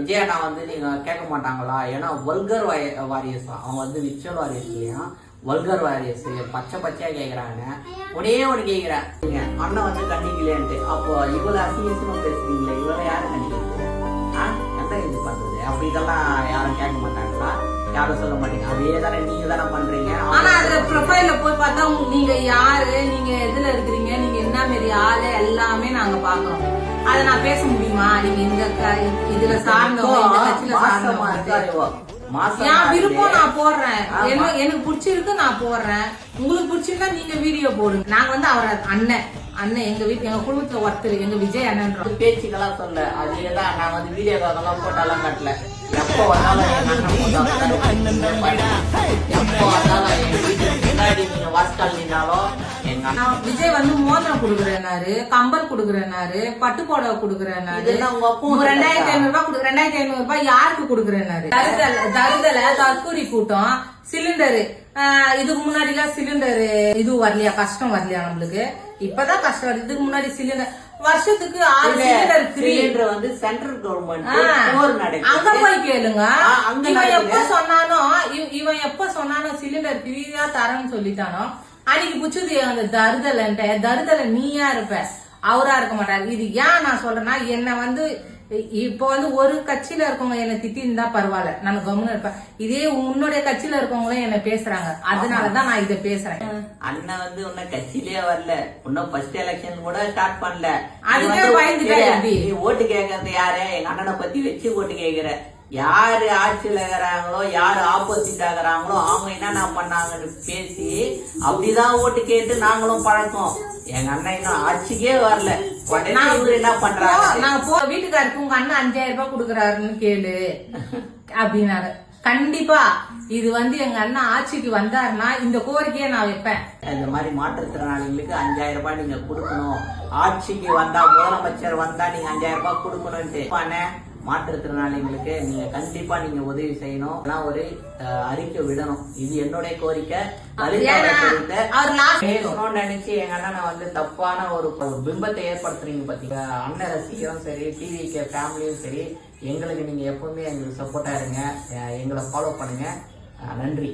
விஜய் அண்ணா வந்து நீங்க கேட்க மாட்டாங்களா? ஏன்னா வல்கர் வாரியர்ஸ் அவங்க வந்து விர்ச்சுவல் வாரியர்ஸ் இல்லையா, வல்கர் வாரியர்ஸ் பச்சையா கேக்குறாங்க. ஒரே ஒன்று கேட்கிறேன், அண்ணன் வந்து கண்டிக்கலையான்ட்டு. அப்போ இவ்வளவு அசிங்கமா பேசுறீங்களே, இவ்வளவு யாரும் கண்டிக்கிறது? எந்த இது பண்றது? அப்படி இதெல்லாம் யாரும் கேட்க மாட்டாங்களா? யாரும் சொல்ல மாட்டீங்க, அதே தானே நீங்க தானே பண்றீங்க. ஆனா அதுல ப்ரொஃபைல்ல போய் பார்த்தா நீங்க யாரு, நீங்க எதுல இருக்கிறீங்க, நீங்க என்ன மாரி ஆளு எல்லாமே நாங்க பாக்குறோம். அதை நான் பேச முடியுமா? நீங்க இந்த இதுல சார்ந்தவங்க, இந்த கட்சியில சார்ந்தவங்க, என் விருப்பம் நான் போடுறேன். எனக்கு பிடிச்சிருக்கு நான் போடுறேன். உங்களுக்கு பிடிச்சிருந்தா நீங்க வீடியோ போடுங்க. நாங்க வந்து அவர் அண்ணன் எங்க குடும்பத்துல ஒருத்தர், எங்க விஜய் அண்ணன் பேச்சுக்கெல்லாம் சொல்ல. அதுதான் நான் வந்து வீடியோக்காகலாம் போட்டாலாம் கட்டல. எப்போ வந்தாலும் எப்போ வந்தாலும் முன்னாடி நீங்க வாஸ்கால் நின்னாலும் விஜய் வந்து மோதிரம் குடுக்குறேனாரு, கம்பல் குடுக்குறேனாரு, பட்டு புடவை குடுக்குறேனாரு, 2500 ரூபாய் யாருக்கு குடுக்குறேனாரு. தருதல தற்கூரி கூட்டம், சிலிண்டரு இதுக்கு முன்னாடி எல்லாம் சிலிண்டரு இது வரலையா, கஷ்டம் வரலையா நம்மளுக்கு? இப்பதான் கஷ்டம் வருது. இதுக்கு முன்னாடி சிலிண்டர் வருஷத்துக்கு 6 சிலிண்டர் ஃப்ரீ வந்து சென்ட்ரல் கவர்மெண்ட் அங்க போய் கேளுங்க. இவன் எப்ப சொன்னானோ சிலிண்டர் ஃப்ரீயா தரேன்னு சொல்லிட்டானோ அன்னைக்கு புச்சுது அந்த தருதலை நீயா இருப்ப, அவரா இருக்க மாட்டாரு. இது ஏன் நான் சொல்றேன்னா, என்ன வந்து இப்ப வந்து ஒரு கட்சியில இருக்கவங்க என்ன திட்டிருந்தா பரவாயில்ல, நான் கவனம் இருப்பேன். இதே உன்னுடைய கட்சியில இருக்கவங்களும் என்ன பேசுறாங்க, அதனாலதான் நான் இதை பேசுறேன். அண்ணன் வந்து உன்ன கட்சியிலேயே வரல, இன்னும் ஃபர்ஸ்ட் எலெக்ஷன் கூட ஸ்டார்ட் பண்ணல. அதுக்கே பயந்துட்டேன். நீ ஓட்டு கேட்கறது யாரு? எங்க அண்ணனை பத்தி வச்சு ஓட்டு கேட்கிற. யாரு ஆட்சியில இருக்கிறாங்களோ, யாரு ஆப்போசிட் ஆகுறாங்களோ அவங்க என்னென்ன பண்ணாங்கன்னு பேசி அப்படிதான் ஓட்டு கேட்டு நாங்களும் பழக்கம். எங்க அண்ணன் இன்னும் ஆட்சிக்கே வரல, உடனே இவரு என்ன பண்றாங்க? நாங்க வீட்டுக்காருக்கு உங்க அண்ணன் 5000 ரூபாய் கொடுக்குறாருன்னு கேளு அப்படின்னாரு. கண்டிப்பா இது வந்து எங்க அண்ணன் ஆட்சிக்கு வந்தாருன்னா இந்த கோரிக்கையை நான் வைப்பேன். இந்த மாதிரி மாற்றுத்திறனாளிகளுக்கு 5000 ரூபாய் நீங்க கொடுக்கணும், ஆட்சிக்கு வந்தா முதலமைச்சர் வந்தா நீங்க 5000 ரூபாய் கொடுக்கணும்ட்டு மாற்றுத்திறனாளிகளுக்கு நீங்க கண்டிப்பா நீங்க உதவி செய்யணும், ஒரு அறிக்கை விடணும். இது என்னுடைய கோரிக்கை. நினைச்சு எங்க அண்ணனை வந்து தப்பான ஒரு பிம்பத்தை ஏற்படுத்துறீங்க பாத்தீங்க. அண்ணன் ரசிகரும் சரி, டிவிக்கு ஃபேமிலியும் சரி, எங்களுக்கு நீங்க எப்பவுமே எங்களுக்கு சப்போர்ட்டா இருங்க, எங்களை ஃபாலோ பண்ணுங்க. நன்றி.